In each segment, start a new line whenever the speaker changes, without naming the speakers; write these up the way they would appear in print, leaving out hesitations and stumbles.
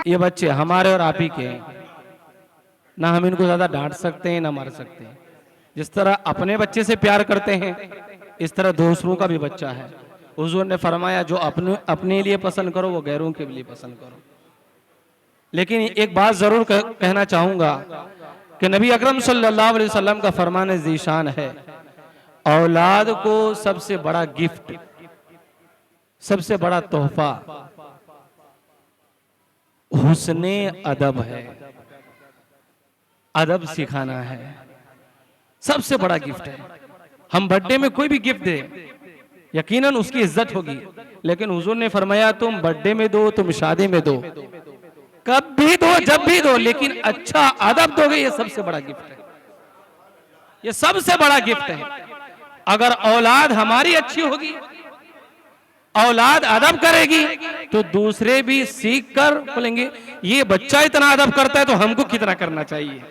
ये बच्चे हमारे और आप ही के हैं, ना हम इनको ज्यादा डांट सकते हैं ना मार सकते हैं। जिस तरह अपने बच्चे से प्यार करते हैं इस तरह दूसरों का भी बच्चा है। हुजूर ने फरमाया जो अपने लिए पसंद करो वो गैरों के लिए पसंद करो। लेकिन एक बात जरूर कहना चाहूंगा कि नबी अकरम सल्लल्लाहु अलैहि वसल्लम का फरमान ज़ीशान है, औलाद को सबसे बड़ा गिफ्ट, सबसे बड़ा तोहफा हुस्ने अदब है, अदब सिखाना है, सबसे बड़ा गिफ्ट है। हम बर्थडे में कोई भी गिफ्ट दे यकीनन उसकी इज्जत होगी, लेकिन हुजूर ने फरमाया तुम बर्थडे में दो, तुम शादी में दो, कब भी दो, जब भी दो, लेकिन अच्छा अदब दोगे, ये सबसे बड़ा गिफ्ट है, ये सबसे बड़ा गिफ्ट है। अगर औलाद हमारी अच्छी होगी, औलाद अदब करेगी, तो दूसरे भी सीख कर बोलेंगे ये बच्चा इतना अदब करता है तो हमको कितना करना चाहिए,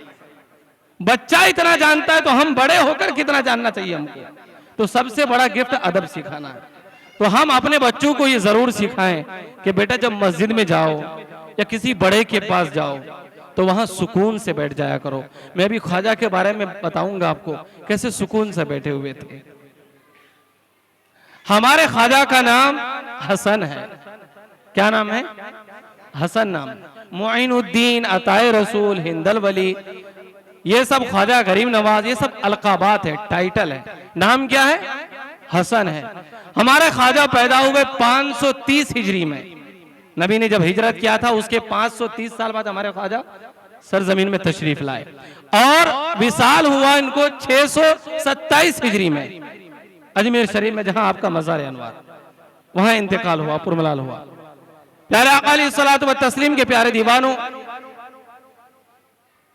बच्चा इतना जानता है तो हम बड़े होकर कितना जानना चाहिए हमको। तो सबसे बड़ा गिफ्ट अदब सिखाना है। तो हम अपने बच्चों को ये जरूर सिखाएं कि बेटा जब मस्जिद में जाओ या किसी बड़े के पास जाओ तो वहां सुकून से बैठ जाया करो। मैं भी ख्वाजा के बारे में बताऊंगा आपको कैसे सुकून से बैठे हुए थे। हमारे ख्वाजा का नाम हसन है। क्या नाम है? हसन नाम। मुइनुद्दीन, अताए रसूल, हिंदल वली, ये सब ख्वाजा गरीब नवाज, ये सब अलकाबात है, टाइटल है। नाम क्या है? हसन है। हमारे ख्वाजा पैदा हुए 530 हिजरी में। नबी ने जब हिजरत किया था उसके 530 साल बाद हमारे ख्वाजा सरजमीन में तशरीफ लाए और विसाल हुआ इनको 627 हिजरी में अजमेर शरीफ में, जहां आपका मज़ार अनवार, वहां इंतकाल हुआ, पुरमलाल हुआ। प्यारे आका अलैहिस्सलातु व तस्लीम के प्यारे दीवानों,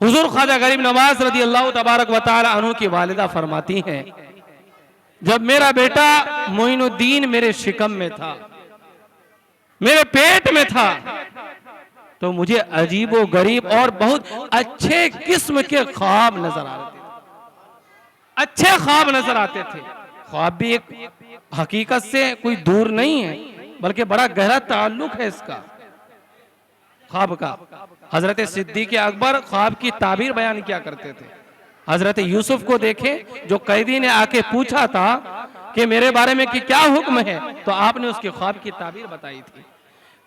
हुजूर ख्वाजा गरीब नवाज रदी अल्लाह तबारक व तआला अन्हु की वालिदा फरमाती हैं, जब मेरा बेटा मोइनुद्दीन मेरे शिकम में था, मेरे पेट में था, तो मुझे अजीबो गरीब और बहुत अच्छे किस्म के ख्वाब नजर आ रहे थे, अच्छे ख्वाब नजर आते थे। ख्वाब भी एक हकीकत से कोई दूर नहीं है, बल्कि बड़ा गहरा ताल्लुक है इसका ख्वाब का। हजरत सिद्दीक अकबर ख्वाब की ताबीर बयान किया करते थे। हजरत यूसुफ को देखें, जो कैदी ने आके पूछा था कि मेरे बारे में कि क्या हुक्म है, तो आपने उसके ख्वाब की ताबीर बताई थी।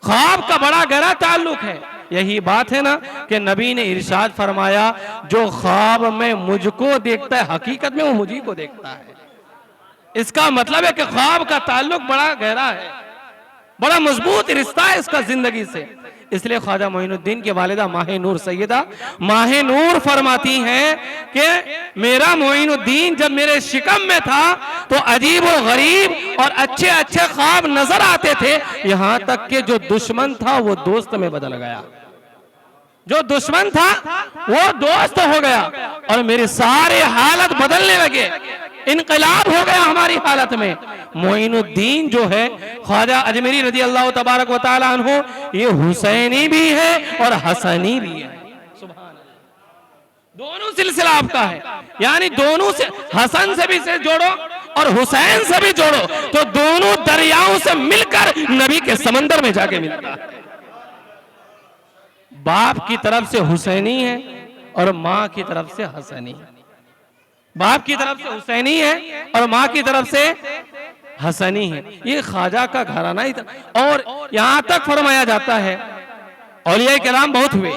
ख्वाब का बड़ा गहरा ताल्लुक है। यही बात है ना कि नबी ने इरशाद फरमाया, जो ख्वाब में मुझको देखता है हकीकत में वो मुझी को देखता है। इसका मतलब है कि ख्वाब का ताल्लुक बड़ा गहरा है, बड़ा मजबूत रिश्ता है इसका जिंदगी से। इसलिए ख्वाजा मोइनुद्दीन की वालिदा माहे नूर सैयदा माहे नूर फरमाती हैं कि मेरा मोइनुद्दीन जब मेरे शिकम में था तो अजीब व गरीब और अच्छे अच्छे ख्वाब नजर आते थे, यहां तक कि जो दुश्मन था वो दोस्त में बदल गया, जो दुश्मन था वो दोस्त हो गया और मेरे सारे हालत बदलने लगे, इनकलाब हो गया हमारी हालत में। मोइनुद्दीन जो है ख्वाजा अजमेरी रजी अल्लाह तबारक व तआला अन्हु, ये हुसैनी भी है और हसनी भी है। सुभान अल्लाह, दोनों सिलसिला आपका है, यानी दोनों से, हसन से भी से जोड़ो और हुसैन से भी जोड़ो तो दोनों दरियाओं से मिलकर नबी के समंदर में जाके मिलता है। बाप की तरफ से हुसैनी है और माँ की तरफ से हसनी है। बाप की तरफ से हुसैनी है और माँ की तरफ से हसनी है। ये ख्वाजा का घराना ही था। और यहां तक फरमाया जाता है औलिया किराम बहुत हुए,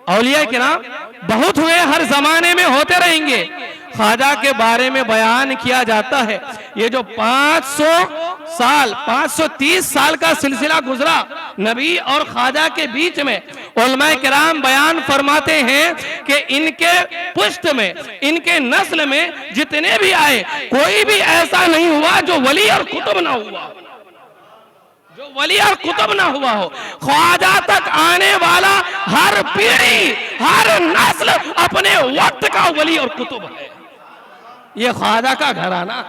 औलिया किराम बहुत हुए, हर जमाने में होते रहेंगे। ख्वाजा के बारे में बयान किया जाता है, ये जो 530 साल का सिलसिला गुजरा नबी और ख्वाजा के बीच में, उलमाए किराम बयान फरमाते हैं कि इनके पुष्ट में, इनके नस्ल में जितने भी आए, कोई भी ऐसा नहीं हुआ जो वली और कुतुब ना हुआ, जो वली और कुतुब ना हुआ हो। ख्वाजा तक आने वाला हर पीढ़ी, हर नस्ल अपने वक्त का वली और कुतुब है। ये ख्वाजा का घराना,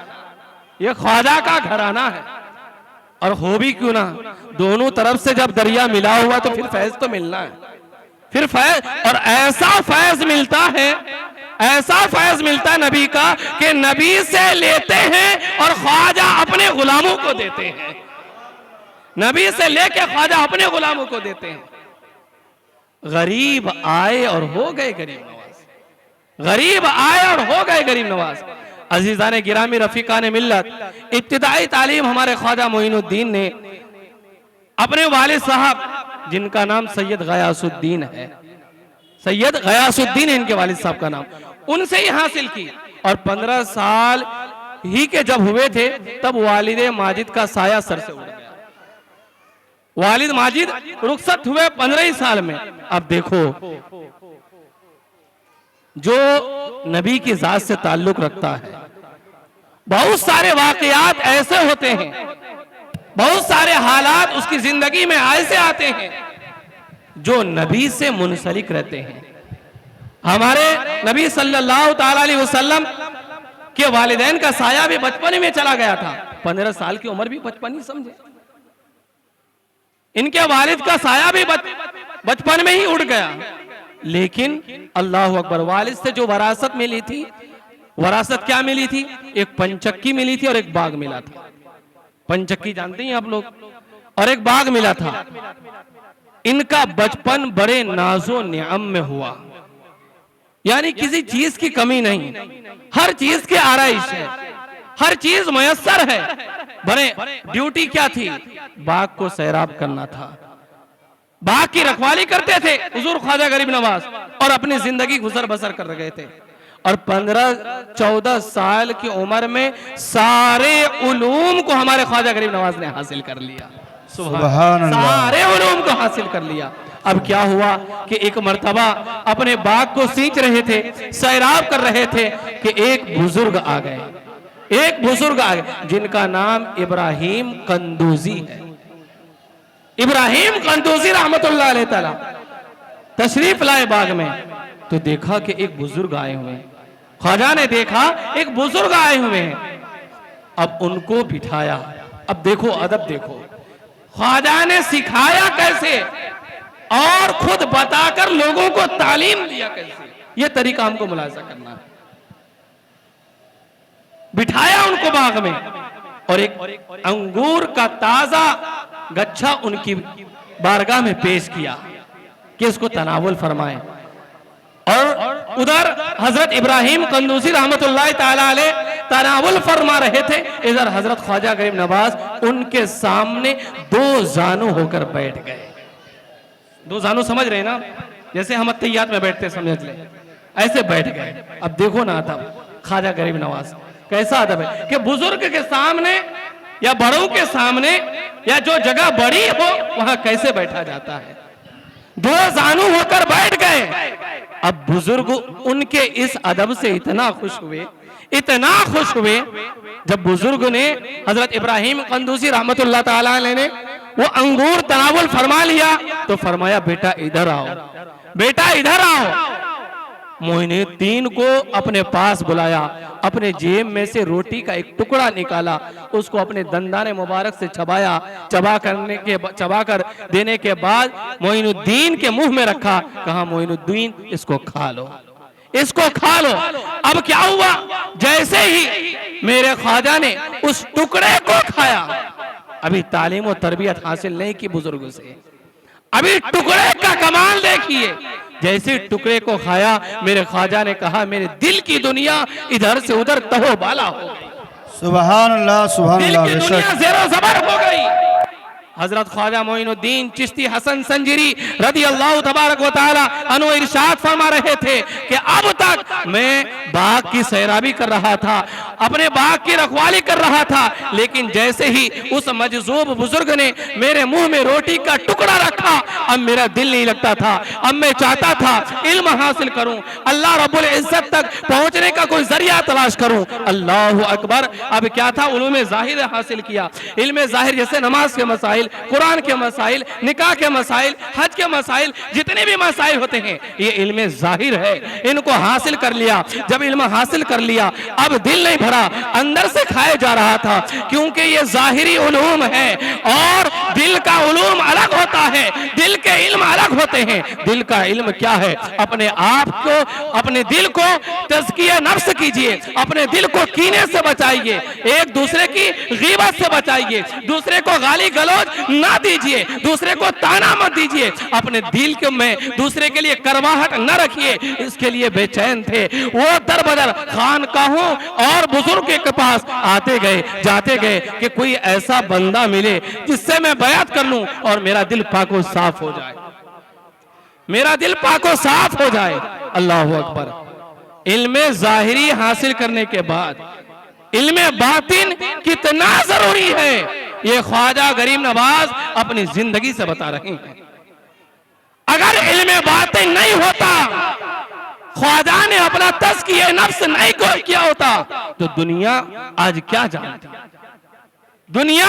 ये ख्वाजा का घराना है। और हो भी क्यों ना, दोनों तरफ से जब दरिया मिला हुआ तो फिर फैज तो मिलना है, फिर फैज, और ऐसा फैज मिलता है ऐसा फैज मिलता है नबी का कि नबी से लेते हैं और ख्वाजा अपने गुलामों को देते हैं। नबी से लेके ख्वाजा अपने गुलामों को देते हैं। गरीब आए और हो गए गरीब नवाज, गरीब आए और हो गए गरीब नवाज। अजीजान गिरामी रफीकान मिल्लत, इब्तिदाई तालीम हमारे ख्वाजा मोइनुद्दीन ने अपने वालिद साहब जिनका नाम सैयद गयासुद्दीन है, सैयद गयासुद्दीन है इनके वालिद साहब का नाम, उनसे ही हासिल की। और 15 साल ही के जब हुए थे तब वालिद माजिद का साया सर से उड़ गया। वालिद माजिद रुखसत हुए 15 ही साल में। अब देखो, जो नबी की जात से ताल्लुक रखता है, बहुत सारे वाकयात ऐसे होते हैं, बहुत सारे हालात उसकी जिंदगी में ऐसे आते हैं जो नबी से मुंसलिक रहते हैं। हमारे नबी सल्लल्लाहु ताला अलैहि वसल्लम के वालिदैन का साया भी बचपन में चला गया था। 15 साल की उम्र भी बचपन ही समझे। इनके वालिद का साया भी बचपन में ही उड़ गया। लेकिन अल्लाह अकबर, वालिद से जो वरासत मिली थी, वरासत क्या मिली थी? एक पंचक्की मिली थी और एक बाग मिला था। पंचक्की जानते हैं आप लोग, और एक बाग मिला था। इनका बचपन बड़े नाजो नियम में हुआ, यानी किसी चीज की कमी नहीं, हर चीज की आराइश है, हर चीज मयस्सर है। बड़े ड्यूटी क्या थी? बाग को सैराब करना था, बाग की रखवाली करते थे हुजूर ख्वाजा गरीब नवाज, और अपनी जिंदगी गुजर बसर कर रहे थे। और 15-14 साल की उम्र में सारे उलूम को हमारे ख्वाजा गरीब नवाज ने हासिल कर लिया। सुभान अल्लाह, सारे उलूम को हासिल कर लिया। अब क्या हुआ कि एक मर्तबा अपने बाग को सींच रहे थे, सैराब कर रहे थे कि एक बुजुर्ग आ गए, एक बुजुर्ग आ गए जिनका नाम इब्राहिम कंदूजी है। इब्राहिम कंदूजी रहमतुल्लाह अलैह तआला तशरीफ लाए बाग में, तो देखा कि एक बुजुर्ग आए हुए हैं। ख्वाजा ने देखा एक बुजुर्ग आए हुए हैं। अब उनको बिठाया। अब देखो अदब, देखो ख्वाजा ने सिखाया कैसे और खुद बताकर लोगों को तालीम दिया कैसे, यह तरीका हमको मुलाजा करना है। बिठाया उनको बाग में और एक अंगूर का ताजा गच्छा उनकी बारगाह में पेश किया कि इसको तनावुल फरमाएं। और उधर हजरत इब्राहिम कंदूसी रहमतुल्लाह ताला अलैह तनावुल फरमा रहे थे, इधर हजरत ख्वाजा गरीब नवाज उनके सामने दो जानू होकर बैठ गए। दो जानू समझ रहे ना, जैसे हम अत्तहियात में बैठते समझ ले, ऐसे बैठ गए। अब देखो ना अदब ख्वाजा गरीब नवाज कैसा अदब है कि बुजुर्ग के सामने या बड़ों के सामने या जो जगह बड़ी हो वहां कैसे बैठा जाता है। दो जानू होकर बैठ गए। अब बुजुर्ग उनके इस अदब से इतना खुश हुए, इतना खुश हुए। जब बुजुर्ग ने हजरत इब्राहिम कंदूसी रहमतुल्लाह ताला अलैह ने वो अंगूर तनावुल फरमा लिया तो फरमाया, बेटा इधर आओ, बेटा इधर आओ। मोइनुद्दीन को अपने पास बुलाया, अपने जेब में से रोटी का एक टुकड़ा निकाला, उसको अपने दंदाने मुबारक से चबाया, चबा कर देने के बाद मोइनुद्दीन के मुंह में रखा। कहा, मोइनुद्दीन इसको खा लो, इसको खा लो। अब क्या हुआ, जैसे ही मेरे ख्वाजा ने उस टुकड़े को खाया, अभी तालीम और तरबियत हासिल नहीं की बुजुर्ग से, अभी टुकड़े का कमाल देखिए। जैसे टुकड़े को खाया, मेरे ख्वाजा ने कहा, मेरे दिल की दुनिया इधर से उधर तहो बाला हो गई।
सुभान अल्लाह, सुभान अल्लाह,
दिल की दुनिया ज़ेरो ज़बर हो गई। हजरत ख्वाजा मोइनुद्दीन चिश्ती हसन संजीरी रदी अल्लाह तबारक व तआला अन्हु इरशाद फरमा रहे थे कि अब तक मैं बाग की सैराबी कर रहा था, अपने बाग की रखवाली कर रहा था, लेकिन जैसे ही उस मजजूब बुजुर्ग ने मेरे मुंह में रोटी का टुकड़ा रखा, अब मेरा दिल नहीं लगता था। अब मैं चाहता था इल्म हासिल करूं, अल्लाह रब्बुल इज्जत तक पहुंचने का कोई जरिया तलाश करूं। अल्लाह अकबर। अब क्या था, उलूम ज़ाहिर हासिल किया। इल्म ज़ाहिर जैसे नमाज के मसाइल, कुरान के मसाइल, निकाह के मसाइल, हज के मसाइल, जितने भी मसाइल होते हैं ये इल्म ज़ाहिर है, इनको हासिल कर लिया। जब इल्म हासिल कर लिया, अब दिल नहीं भरा, अंदर से खाया जा रहा था, क्योंकि ये ज़ाहिरी उलूम है और दिल का उलूम अलग होता है, दिल के इल्म अलग होते हैं। दिल का इल्म क्या है? अपने आप को, अपने दिल को तज़किया नफ्स कीजिए, अपने दिल को कीने से बचाइए, एक दूसरे की गीबत से बचाइए, दूसरे को गाली गलौज ना दीजिए, दूसरे को ताना मत दीजिए, अपने दिल के में दूसरे के लिए करवाहट न रखिए। इसके लिए बेचैन थे वो, दर बदर खानकाहों और बुजुर्ग के पास आते गए, जाते गए कि कोई ऐसा बंदा मिले जिससे मैं बयात कर लूं और मेरा दिल पाको साफ हो जाए, मेरा दिल पाको साफ हो जाए। अल्लाह अकबर। इल्मे ज़ाहिरी हासिल करने के बाद इल्मे बातिन कितना जरूरी है, ये ख्वाजा गरीब नवाज अपनी जिंदगी से बता रहे हैं। अगर इल्मे बातिन नहीं होता, ख्वाजा ने अपना तज़किया नफ्स नहीं किया होता, तो दुनिया आज क्या जानती, दुनिया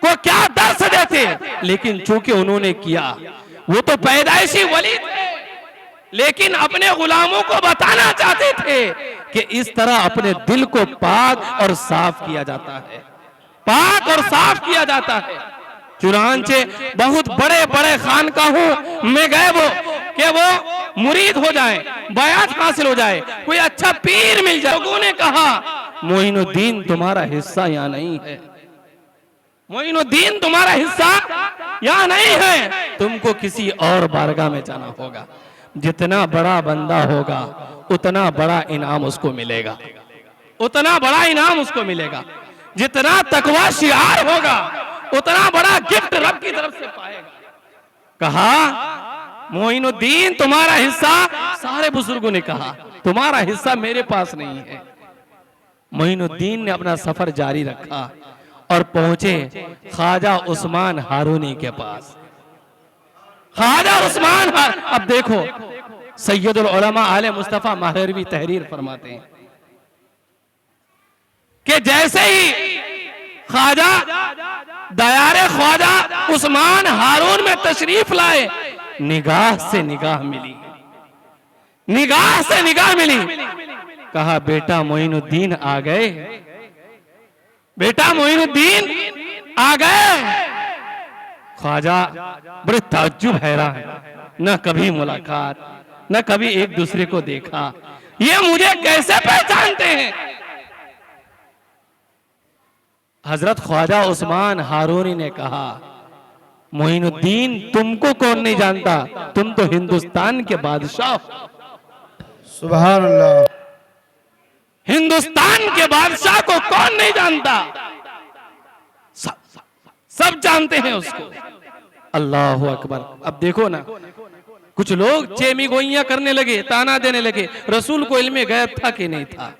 को क्या दर्श देते। लेकिन चूंकि उन्होंने किया, वो तो पैदाइशी वली थे, लेकिन अपने गुलामों को बताना चाहते थे कि इस तरह अपने दिल को पाक और साफ किया जाता है, पाक और साफ किया जाता है। चुनांचे बहुत बड़े बड़े खानकाहों में गए वो कि वो मुरीद हो जाए, बयात हासिल हो जाए, कोई अच्छा पीर मिल जाए। लोगों ने कहा मोइनुद्दीन तुम्हारा हिस्सा यहाँ नहीं है, मोइनुद्दीन तुम्हारा हिस्सा यहाँ नहीं है, तुमको किसी और बारगाह में जाना होगा। जितना बड़ा बंदा होगा उतना बड़ा इनाम उसको मिलेगा, उतना बड़ा इनाम उसको मिलेगा। जितना तकवा शिआर होगा उतना बड़ा गिफ्ट रब की तरफ से पाएगा। कहा मोइनुद्दीन तुम्हारा हिस्सा, सारे बुजुर्गों ने कहा तुम्हारा हिस्सा मेरे पास नहीं है। मोइनुद्दीन ने अपना सफर जारी रखा और पहुंचे ख्वाजा उस्मान हारूनी के पास। ख्वाजा उस्मान अब देखो सैयदुल उलमा आले मुस्तफा महरवी तहरीर फरमाते हैं कि जैसे ही ख्वाजा दयारे ख्वाजा उस्मान हारून में तशरीफ लाए, निगाह से निगाह मिली, निगाह से निगाह मिली। कहा बेटा मोइनुद्दीन आ गए, बेटा मोइनुद्दीन आ गए। ख्वाजा बड़े ताज्जुब हैरान है, न कभी मुलाकात, न कभी एक दूसरे को देखा, ये मुझे कैसे पहचानते हैं। हजरत ख्वाजा उस्मान हारूनी ने कहा मोइनुद्दीन तुमको कौन नहीं जानता, तुम तो हिंदुस्तान के बादशाह।
सुभान अल्लाह।
हिंदुस्तान के बादशाह को कौन नहीं जानता, सब जानते हैं उसको। अल्लाह अकबर। अब देखो ना, कुछ लोग चेमी गोइयां करने लगे, ताना देने लगे रसूल को इल्मे गैब था कि नहीं था।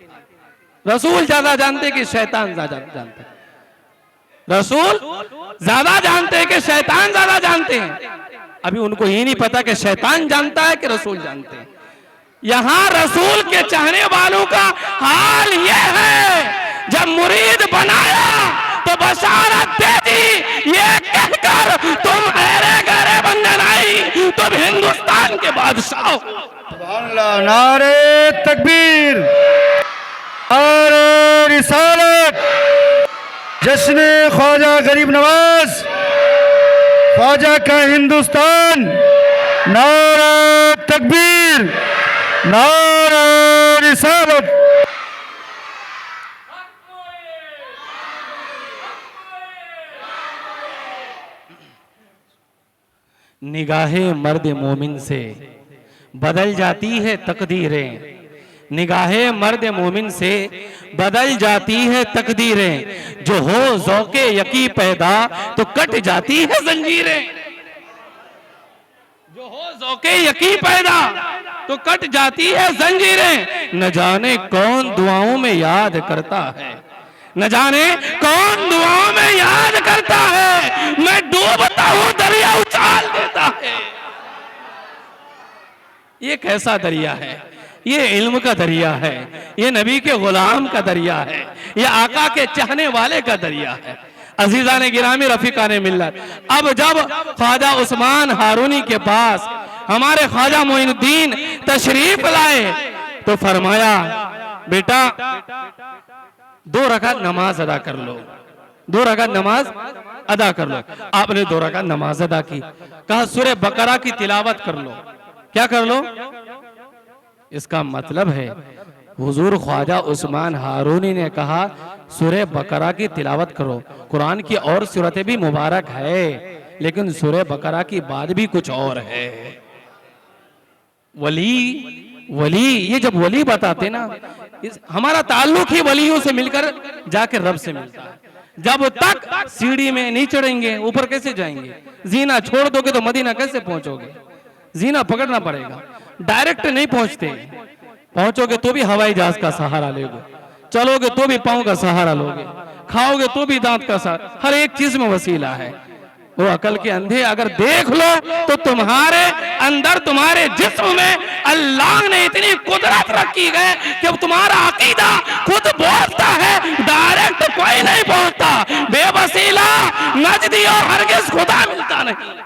रसूल ज्यादा जानते कि शैतान ज्यादा जानते, रसूल ज्यादा जानते कि शैतान ज्यादा जानते हैं। अभी उनको ये नहीं पता कि शैतान जानता है कि रसूल जानते हैं। यहां रसूल के चाहने वालों का हाल यह है, जब मुरीद बनाया तो बशारत दे दी ये कहकर तुम अरे गरे बंदे नहीं, तुम हिंदुस्तान के बादशाह हो।
सुभान अल्लाह। नारे तकबीर, नारे रिसालत, जश्न ख्वाजा गरीब नवाज, ख्वाजा का हिंदुस्तान। नारे तकबीर, नारे रिसालत।
निगाहे मर्द मोमिन से बदल जाती है तकदीरें, निगाहे मर्द मोमिन से बदल जाती है तकदीरें, जो हो ज़ौक़े यकी पैदा तो कट जाती है जंजीरें, जो हो ज़ौक़े यकी पैदा तो कट जाती है जंजीरें। न जाने कौन दुआओं में याद करता है, न जाने कौन दुआओं में याद करता है, मैं डूबता हूं दरिया उछाल देता है। ये कैसा दरिया है, ये इल्म का दरिया है, ये नबी के गुलाम का दरिया है, ये आका के चाहने वाले का दरिया है। अजीजा ने गिरामी रफीका ने मिल्लत, अब जब ख्वाजा उस्मान हारूनी के पास हमारे ख्वाजा मोइनुद्दीन तशरीफ लाए तो फरमाया, बेटा 2 रकात नमाज अदा कर लो, 2 रकात नमाज अदा कर लो। आपने 2 रकात नमाज अदा की, कहा सूरह बकरा की तिलावत कर लो। क्या कर लो? इसका मतलब है हुजूर ख्वाजा उस्मान हारूनी ने कहा सूरह बकरा की तिलावत करो। कुरान की और सूरतें भी मुबारक है, लेकिन सूरह बकरा की बात भी कुछ और है। वली ये जब वली बताते ना, हमारा ताल्लुक ही वलियों से मिलकर जाके रब से मिलता है। जब तक सीढ़ी में नहीं चढ़ेंगे ऊपर कैसे जाएंगे? जीना छोड़ दोगे तो मदीना कैसे पहुंचोगे? जीना पकड़ना पड़ेगा, डायरेक्ट नहीं पहुंचते। पहुंचोगे तो भी हवाई जहाज का सहारा लोगे, चलोगे तो भी पांव का सहारा लोगे, खाओगे तो भी दांत का सहारा। हर एक चीज में वसीला है। वो अकल के अंधे अगर देख लो तो तुम्हारे अंदर, तुम्हारे जिस्म में अल्लाह ने इतनी कुदरत रखी है कि अब तुम्हारा अकीदा खुद बोलता है, डायरेक्ट कोई नहीं पहुंचता। बेवसीला नजदी और हरगिज खुदा मिलता नहीं।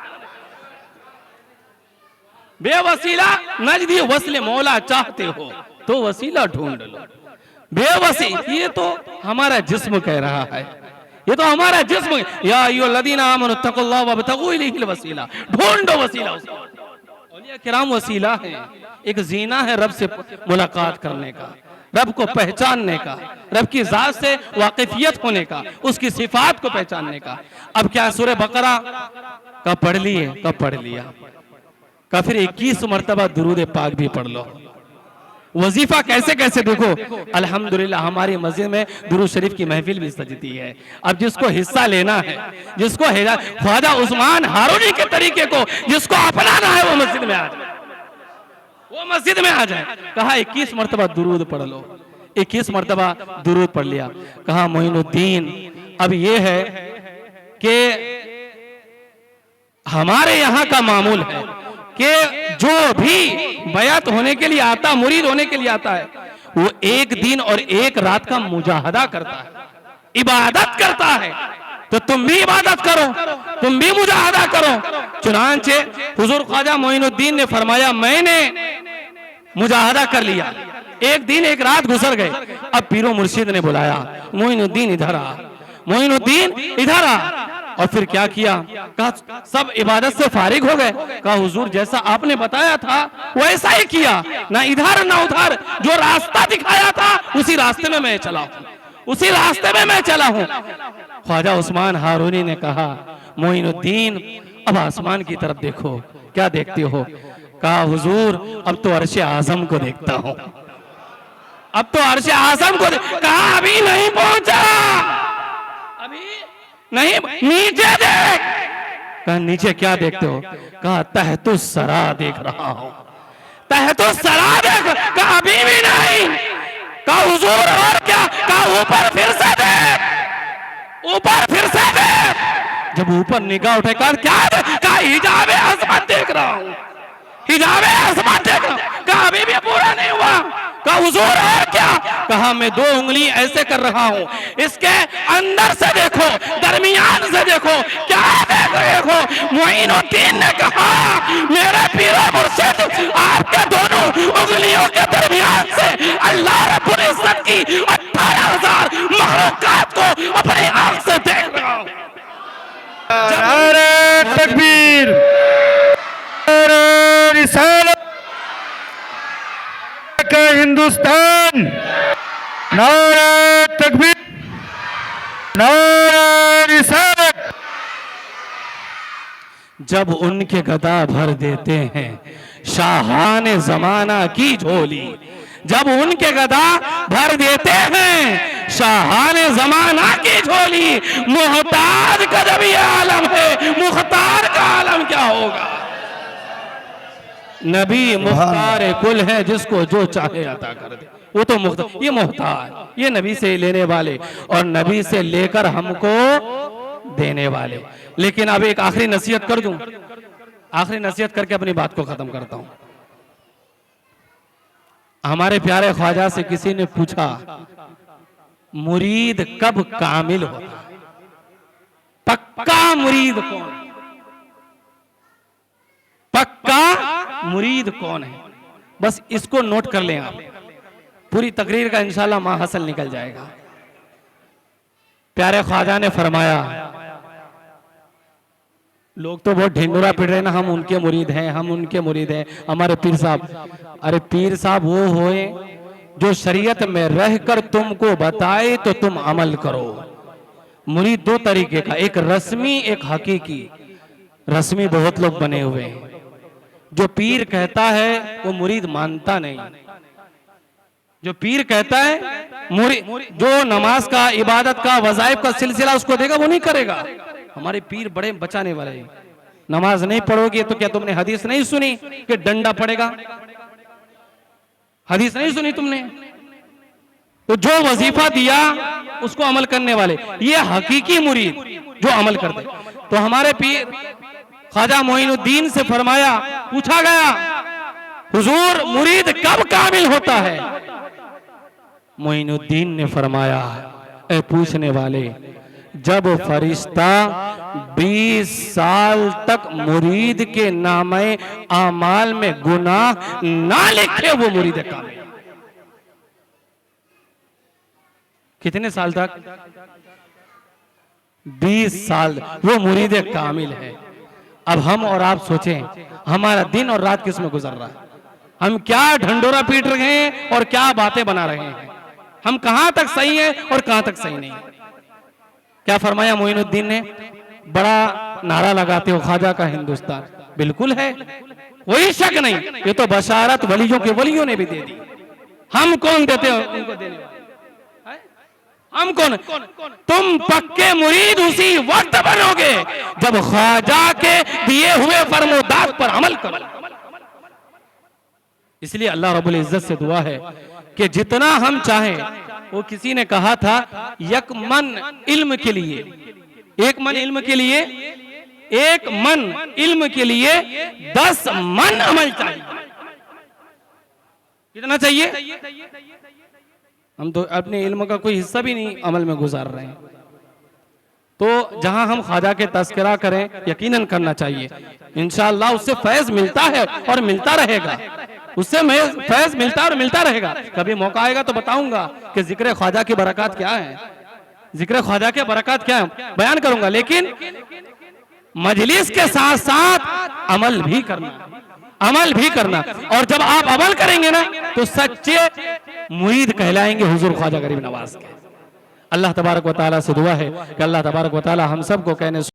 बेवसीला नजदी वस्ले मौला चाहते हो तो वसीला ढूंढ लो। बेवसी ये तो हमारा जिस्म कह रहा है, ये तो हमारा जिस्म। या अय्युहल्लज़ीना आमनू तक़ुल्लाह वब्तगू इलैहिल वसीला, ढूंढो वसीला। औलिया किराम वसीला है, एक जीना है रब से मुलाकात करने का, रब को पहचानने का, रब की जात से वाकिफियत होने का, उसकी सिफात को पहचानने का। अब क्या सूरह बकरा का पढ़ लिए, कब पढ़ लिया, का फिर 21 मरतबा दुरूद पाक भी पढ़ लो। वजीफा कैसे कैसे देखो। अल्हम्दुलिल्लाह हमारी मस्जिद में दुरूद शरीफ की महफिल भी सजती है। अब जिसको हिस्सा लेना है, जिसको ख्वाजा उस्मान हारूनी के तरीके को जिसको अपनाना है, वो मस्जिद में आ जाए, वो मस्जिद में आ जाए। कहा 21 मरतबा दुरूद पढ़ लो। 21 मरतबा दुरूद पढ़ लिया। कहा मोइनुद्दीन अब ये है कि हमारे यहाँ का मामूल है कि जो भी बयात होने के लिए आता, मुरीद होने के लिए आता है, वो 1 दिन और 1 रात का मुजाहदा करता है, इबादत करता है। तो तुम भी इबादत करो, तुम भी मुजाहदा करो। चुनांचे हुजूर ख्वाजा मोइनुद्दीन ने फरमाया, मैंने मुजाहदा कर लिया, 1 दिन 1 रात गुजर गए। अब पीरो मुर्शिद ने बुलाया, मोइनुद्दीन इधर आ, मोइनुद्दीन इधर आ। और फिर क्या किया? कहा सब इबादत से फारिग हो गए। कहा हुजूर जैसा आपने बताया था वैसा ही किया, ना इधर ना उधर, जो रास्ता दिखाया था उसी रास्ते में मैं चला हूं, उसी रास्ते में मैं चला हूं। ख्वाजा उस्मान हारूनी ने कहा, मोइनुद्दीन अब आसमान की तरफ देखो, क्या देखते हो? कहा हुजूर अब तो अर्श आजम को देखता हूं, अब तो अर्श आजम को। कहा अभी नहीं पहुंचा, अभी नहीं, नीचे देख। कहा नीचे क्या देखते हो? कहा तहतुस सरा देख रहा हूं, तहतुस सरा देख। कहा अभी भी नहीं। कहा हुजूर और क्या? कहा ऊपर फिर से देख, ऊपर फिर से देख। जब ऊपर निगाह उठे, कहा क्या? कहा हिजाब आसमान देख रहा हूं, हिजाब आसमान देख रहा हूं। कहा अभी भी पूरा नहीं हुआ। कहा हुजूर और क्या? कहा मैं 2 उंगली ऐसे कर रहा हूं, इसके अंदर से देखो, दरमियान से देखो, क्या देख रहे हो? मोइनुद्दीन ने कहा, मेरे पीर मुर्शिद आपके दोनों उंगलियों के दरमियान से अल्लाह रब्बुल इज्जत की 18,000 मखलूकात को अपनी आंख से देख रहा हूं।
नारे तकबीर, नारे रिसालत का हिंदुस्तान, नारे तकबीर, नारे रिसालत।
जब उनके गदा भर देते हैं शाहाने जमाना की झोली, जब उनके गदा भर देते हैं शाहाने जमाना की झोली, मुहताज का जब ये आलम है, मुख्तार का आलम क्या होगा? नबी मुख्तार कुल है, जिसको जो चाहे अता कर दे, वो तो मुख्तार। ये मुख्तार, ये नबी से लेने वाले और नबी से लेकर हमको देने वाले। लेकिन अब एक आखिरी नसीहत कर दूं, आखिरी नसीहत करके अपनी बात को खत्म करता हूं। हमारे प्यारे ख्वाजा से किसी ने पूछा, मुरीद कब कामिल होता, पक्का मुरीद कौन, पक्का मुरीद कौन है? बस इसको नोट कर लें आप, पूरी तकरीर का इंशाल्लाह माहसल निकल जाएगा। प्यारे ख्वाजा ने फरमाया, लोग तो बहुत ढिंडोरा पिट रहे ना, हम उनके मुरीद हैं, हम उनके मुरीद हैं, हमारे पीर साहब। अरे पीर साहब वो होए जो शरीयत में रहकर तुमको बताए तो तुम अमल करो। मुरीद दो तरीके का, एक रस्मी, एक हकीकी। रस्मी बहुत लोग बने हुए हैं, जो पीर कहता है वो मुरीद मानता नहीं। जो पीर कहता है मुरीद, जो नमाज का, इबादत का, वज़ाइफ का सिलसिला उसको देगा वो नहीं करेगा। हमारे पीर बड़े बचाने वाले हैं। नमाज नहीं पढ़ोगे तो क्या तुमने हदीस नहीं सुनी कि डंडा पड़ेगा? हदीस नहीं सुनी तुमने? तो जो वजीफा दिया उसको अमल करने वाले, ये हकीकी मुरीद जो अमल करते। तो हमारे पीर ख्वाजा मोइनुद्दीन से फरमाया, पूछा गया, हुजूर मुरीद कब कामिल होता है? मोइनुद्दीन ने फरमाया, ए पूछने वाले, जब फरिश्ता 20 साल तक मुरीद के नामे आमाल में गुनाह ना लिखे वो मुरीद कामिल। कितने साल तक? 20 साल वो मुरीद कामिल है। अब हम और आप सोचें, हमारा दिन और रात किस में गुजर रहा है? हम क्या ढंडोरा पीट रहे हैं और क्या बातें बना रहे हैं? हम कहां तक सही हैं और कहां तक सही नहीं? क्या फरमाया मोइनुद्दीन ने? बड़ा नारा लगाते हो ख्वाजा का हिंदुस्तान। बिल्कुल है, कोई शक नहीं, ये तो बशारत वलियों के वलियों ने भी दे दी। हम कौन देते हो उनको देने वाले? हम कौन? तुम पक्के मुरीद उसी वक्त बनोगे जब ख्वाजा के दिए हुए फरमोदात पर अमल करो। इसलिए अल्लाह रब्बुल इज्जत से दुआ है कि जितना हम चाहें, वो किसी ने कहा था, एक मन इल्म के लिए, एक मन इल्म के लिए, एक मन इल्म के लिए 10 मन अमल चाहिए। कितना चाहिए? हम तो अपने इल्म का कोई हिस्सा भी नहीं अमल में गुजार रहे हैं। तो जहां हम ख्वाजा के तस्करा करें, यकीनन करना चाहिए। इंशाअल्लाह उससे फैज मिलता है और मिलता रहेगा, उससे फैज मिलता और मिलता रहेगा। कभी मौका आएगा तो बताऊंगा कि जिक्र ख्वाजा की बरकत क्या है, जिक्र ख्वाजा के बरकत क्या है, बयान करूंगा। लेकिन मजलिस के साथ साथ अमल भी करना, अमल भी करना। और जब आप अमल करेंगे ना तो सच्चे मुरीद कहलाएंगे हुजूर ख्वाजा गरीब नवाज के। अल्लाह तबारक व तआला से दुआ है कि अल्लाह तबारक व तआला हम सबको कहने